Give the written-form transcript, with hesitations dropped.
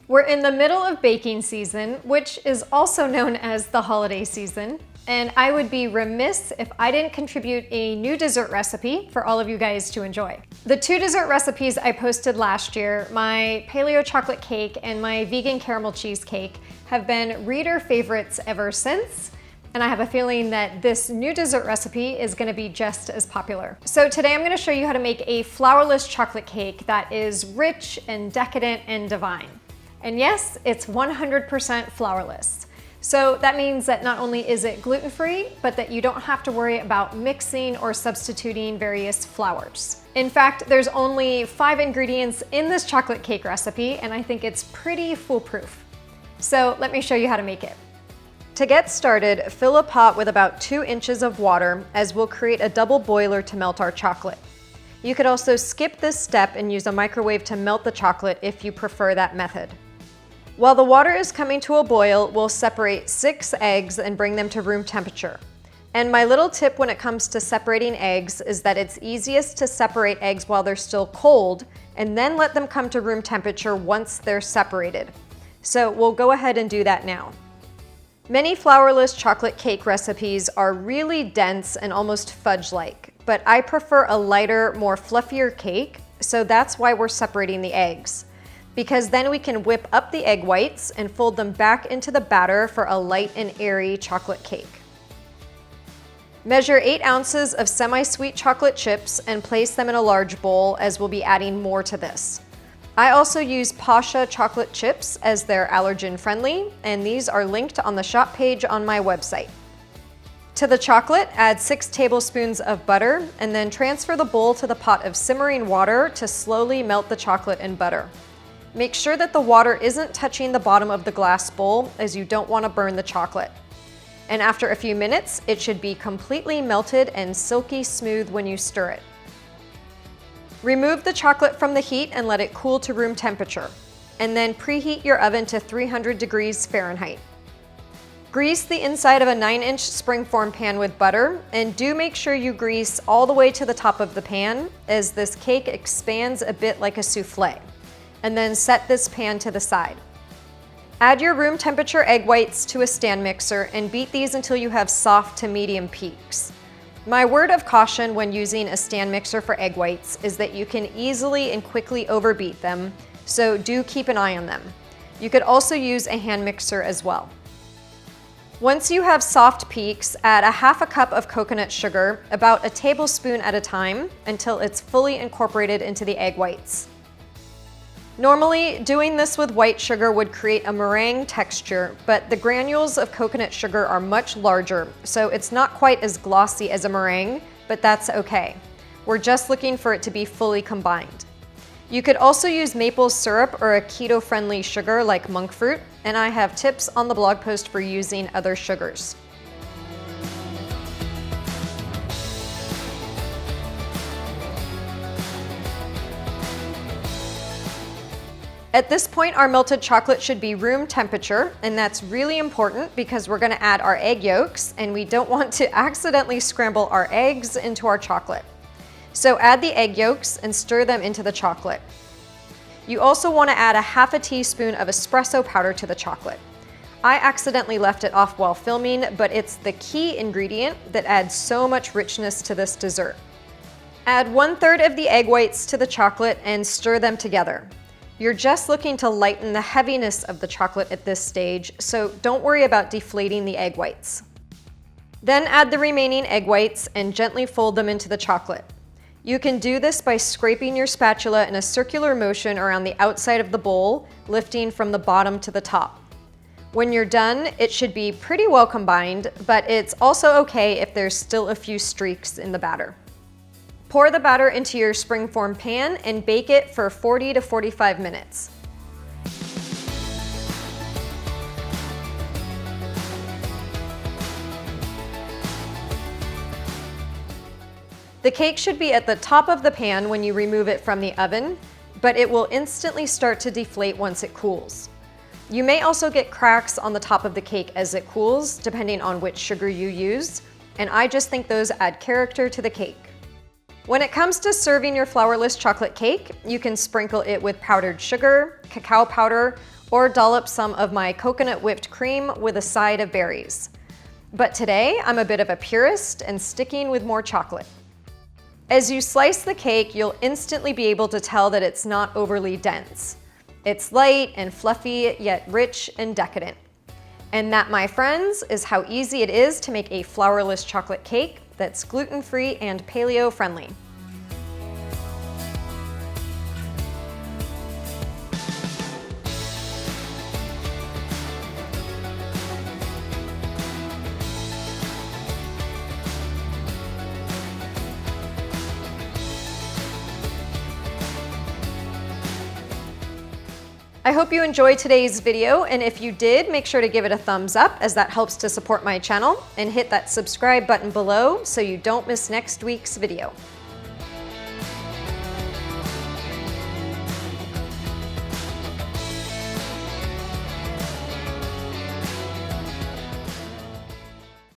We're in the middle of baking season, which is also known as the holiday season, and I would be remiss if I didn't contribute a new dessert recipe for all of you guys to enjoy. The two dessert recipes I posted last year, my paleo chocolate cake and my vegan caramel cheesecake, have been reader favorites ever since, and I have a feeling that this new dessert recipe is gonna be just as popular. So today I'm gonna show you how to make a flourless chocolate cake that is rich and decadent and divine. And yes, it's 100% flourless. So that means that not only is it gluten-free, but that you don't have to worry about mixing or substituting various flours. In fact, there's only 5 ingredients in this chocolate cake recipe, and I think it's pretty foolproof. So let me show you how to make it. To get started, fill a pot with about 2 inches of water, as we'll create a double boiler to melt our chocolate. You could also skip this step and use a microwave to melt the chocolate if you prefer that method. While the water is coming to a boil, we'll separate 6 eggs and bring them to room temperature. And my little tip when it comes to separating eggs is that it's easiest to separate eggs while they're still cold, and then let them come to room temperature once they're separated. So we'll go ahead and do that now. Many flourless chocolate cake recipes are really dense and almost fudge-like, but I prefer a lighter, more fluffier cake, so that's why we're separating the eggs. Because then we can whip up the egg whites and fold them back into the batter for a light and airy chocolate cake. Measure 8 ounces of semi-sweet chocolate chips and place them in a large bowl, as we'll be adding more to this. I also use Pascha chocolate chips as they're allergen friendly, and these are linked on the shop page on my website. To the chocolate, add 6 tablespoons of butter, and then transfer the bowl to the pot of simmering water to slowly melt the chocolate and butter. Make sure that the water isn't touching the bottom of the glass bowl, as you don't want to burn the chocolate. And after a few minutes, it should be completely melted and silky smooth when you stir it. Remove the chocolate from the heat and let it cool to room temperature, and then preheat your oven to 300 degrees Fahrenheit. Grease the inside of a 9-inch springform pan with butter, and do make sure you grease all the way to the top of the pan, as this cake expands a bit like a souffle. And then set this pan to the side. Add your room temperature egg whites to a stand mixer and beat these until you have soft to medium peaks. My word of caution when using a stand mixer for egg whites is that you can easily and quickly overbeat them, so do keep an eye on them. You could also use a hand mixer as well. Once you have soft peaks, add a half a cup of coconut sugar, about a tablespoon at a time, until it's fully incorporated into the egg whites. Normally, doing this with white sugar would create a meringue texture, but the granules of coconut sugar are much larger, so it's not quite as glossy as a meringue, but that's okay. We're just looking for it to be fully combined. You could also use maple syrup or a keto-friendly sugar like monkfruit, and I have tips on the blog post for using other sugars. At this point, our melted chocolate should be room temperature, and that's really important because we're gonna add our egg yolks, and we don't want to accidentally scramble our eggs into our chocolate. So add the egg yolks and stir them into the chocolate. You also wanna add a half a teaspoon of espresso powder to the chocolate. I accidentally left it off while filming, but it's the key ingredient that adds so much richness to this dessert. Add 1/3 of the egg whites to the chocolate and stir them together. You're just looking to lighten the heaviness of the chocolate at this stage, so don't worry about deflating the egg whites. Then add the remaining egg whites and gently fold them into the chocolate. You can do this by scraping your spatula in a circular motion around the outside of the bowl, lifting from the bottom to the top. When you're done, it should be pretty well combined, but it's also okay if there's still a few streaks in the batter. Pour the batter into your springform pan and bake it for 40 to 45 minutes. The cake should be at the top of the pan when you remove it from the oven, but it will instantly start to deflate once it cools. You may also get cracks on the top of the cake as it cools, depending on which sugar you use, and I just think those add character to the cake. When it comes to serving your flourless chocolate cake, you can sprinkle it with powdered sugar, cacao powder, or dollop some of my coconut whipped cream with a side of berries. But today, I'm a bit of a purist and sticking with more chocolate. As you slice the cake, you'll instantly be able to tell that it's not overly dense. It's light and fluffy, yet rich and decadent. And that, my friends, is how easy it is to make a flourless chocolate cake that's gluten-free and paleo-friendly. I hope you enjoyed today's video, and if you did, make sure to give it a thumbs up as that helps to support my channel, and hit that subscribe button below so you don't miss next week's video.